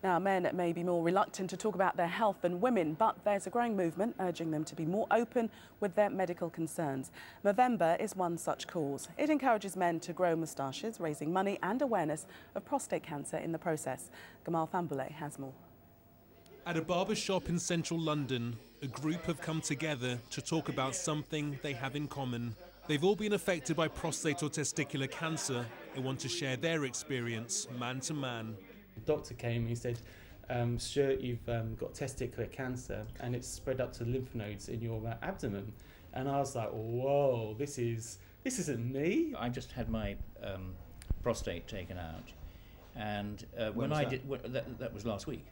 Now, men may be more reluctant to talk about their health than women, but there's a growing movement urging them to be more open with their medical concerns. Movember is one such cause. It encourages men to grow moustaches, raising money and awareness of prostate cancer in the process. Gamal Fambule has more. At a barber shop in central London, a group have come together to talk about something they have in common. They've all been affected by prostate or testicular cancer and want to share their experience man to man. The doctor came and he said, Stuart, you've got testicular cancer and it's spread up to lymph nodes in your abdomen. And I was like, whoa, this isn't me. I just had my prostate taken out. And when I did, that was last week.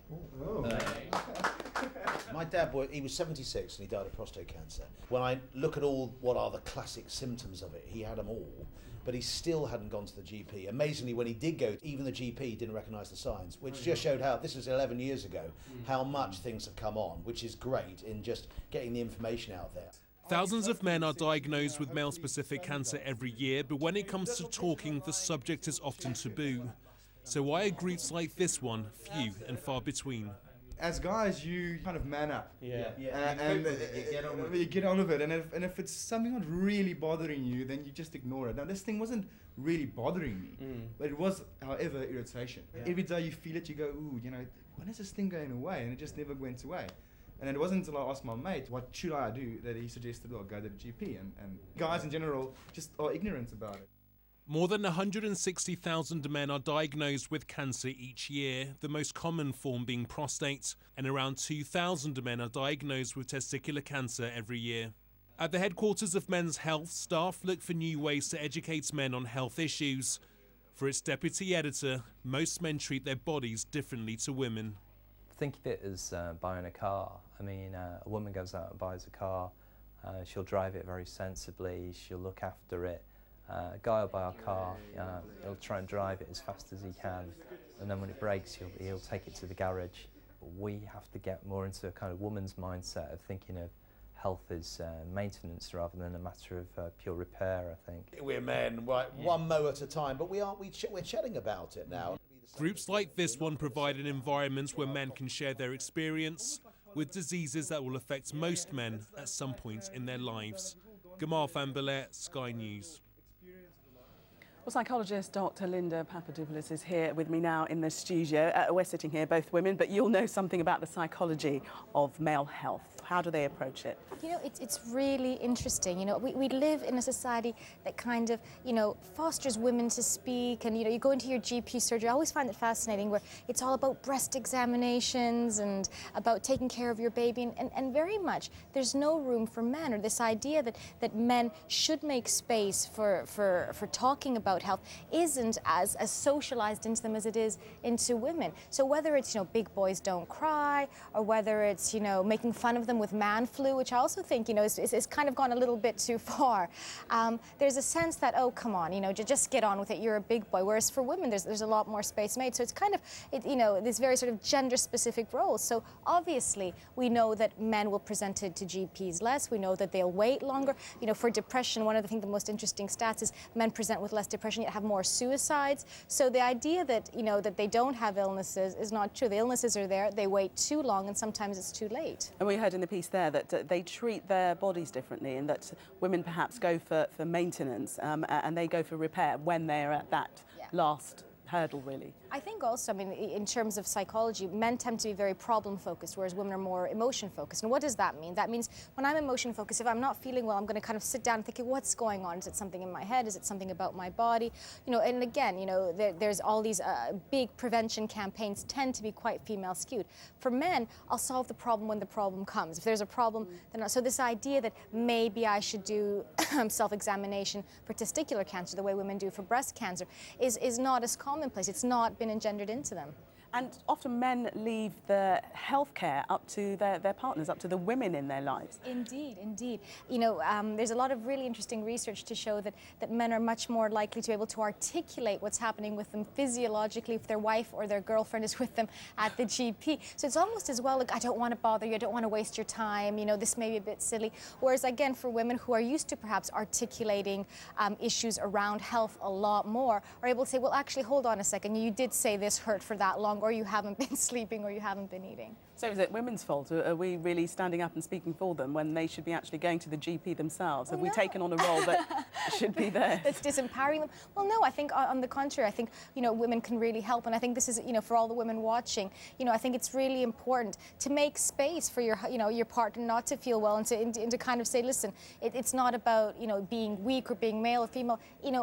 My dad, he was 76 and he died of prostate cancer. When I look at all what are the classic symptoms of it, he had them all, but he still hadn't gone to the GP. Amazingly, when he did go, even the GP didn't recognise the signs, which just showed how, this was 11 years ago, how much things have come on, which is great in just getting the information out there. Thousands of men are diagnosed with male-specific cancer every year, but when it comes to talking, the subject is often taboo. So why are groups like this one few and far between? As guys, you kind of man up. Yeah. And you get on with it. And if it's something not really bothering you, then you just ignore it. Now, this thing wasn't really bothering me, but it was, however, irritation. Yeah. Every day you feel it, you go, ooh, when is this thing going away? And it just never went away. And it wasn't until I asked my mate, what should I do, that he suggested, well, go to the GP. And guys in general just are ignorant about it. More than 160,000 men are diagnosed with cancer each year, the most common form being prostate, and around 2,000 men are diagnosed with testicular cancer every year. At the headquarters of Men's Health, staff look for new ways to educate men on health issues. For its deputy editor, most men treat their bodies differently to women. Think of it as buying a car. I mean, a woman goes out and buys a car, she'll drive it very sensibly, she'll look after it. A guy will buy a car, he'll try and drive it as fast as he can, and then when it breaks he'll take it to the garage. We have to get more into a kind of woman's mindset of thinking of health as maintenance rather than a matter of pure repair, I think. We're men, right, one mow at a time, but we're chatting about it now. Groups like this one provide an environment where men can share their experience with diseases that will affect most men at some point in their lives. Gamal Fambule, Sky News. Well, psychologist Dr. Linda Papadopoulos is here with me now in the studio. We're sitting here, both women, but you'll know something about the psychology of male health. How do they approach it? It's really interesting. We live in a society that kind of, fosters women to speak. And, you go into your GP surgery. I always find it fascinating where it's all about breast examinations and about taking care of your baby. And very much there's no room for men, or this idea that men should make space for talking about health isn't as socialized into them as it is into women. So whether it's, big boys don't cry, or whether it's, making fun of them with man flu, which I also think, is kind of gone a little bit too far. There's a sense that, oh, come on, just get on with it, you're a big boy. Whereas for women, there's a lot more space made. So it's kind of, this very sort of gender-specific roles. So obviously, we know that men will present it to GPs less. We know that they'll wait longer. For depression, one of the most interesting stats is men present with less depression, yet have more suicides. So the idea that, that they don't have illnesses is not true. The illnesses are there, they wait too long, and sometimes it's too late. And we heard in the piece there that they treat their bodies differently, and that women perhaps go for maintenance and they go for repair when they're at that last hurdle, really. I think also, in terms of psychology, men tend to be very problem-focused, whereas women are more emotion-focused. And what does that mean? That means when I'm emotion-focused, if I'm not feeling well, I'm going to kind of sit down and think, what's going on? Is it something in my head? Is it something about my body? And again, there's all these big prevention campaigns tend to be quite female-skewed. For men, I'll solve the problem when the problem comes. If there's a problem, then so this idea that maybe I should do self-examination for testicular cancer the way women do for breast cancer is not as commonplace. It's not been engendered into them. And often men leave the healthcare up to their partners, up to the women in their lives. Indeed, indeed. There's a lot of really interesting research to show that men are much more likely to be able to articulate what's happening with them physiologically if their wife or their girlfriend is with them at the GP. So it's almost as well, like, I don't want to bother you, I don't want to waste your time, this may be a bit silly. Whereas again, for women who are used to perhaps articulating issues around health a lot more, are able to say, well, actually, hold on a second, you did say this hurt for that long, or you haven't been sleeping, or you haven't been eating. So is it women's fault? Are we really standing up and speaking for them when they should be actually going to the GP themselves? Have we taken on a role that should be theirs? It's disempowering them. Well, no, I think on the contrary, I think, women can really help. And I think this is, for all the women watching, I think it's really important to make space for your, your partner not to feel well, and to kind of say, listen, it's not about, being weak or being male or female.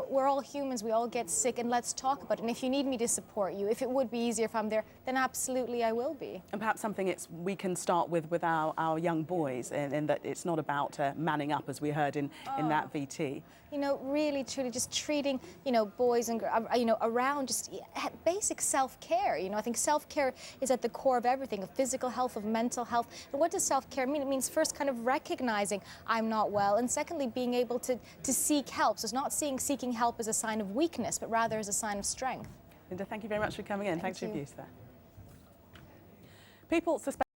We're all humans, we all get sick, and let's talk about it. And if you need me to support you, if it would be easier if I'm there, then absolutely I will be. And perhaps something we can start with our young boys, in that it's not about manning up, as we heard in that VT. Really, truly just treating, boys and, around just basic self-care. I think self-care is at the core of everything, of physical health, of mental health. And what does self-care mean? It means first kind of recognizing I'm not well, and secondly, being able to seek help. So it's not seeking help as a sign of weakness, but rather as a sign of strength. Linda, thank you very much for coming in. Thanks for your views there. People suspect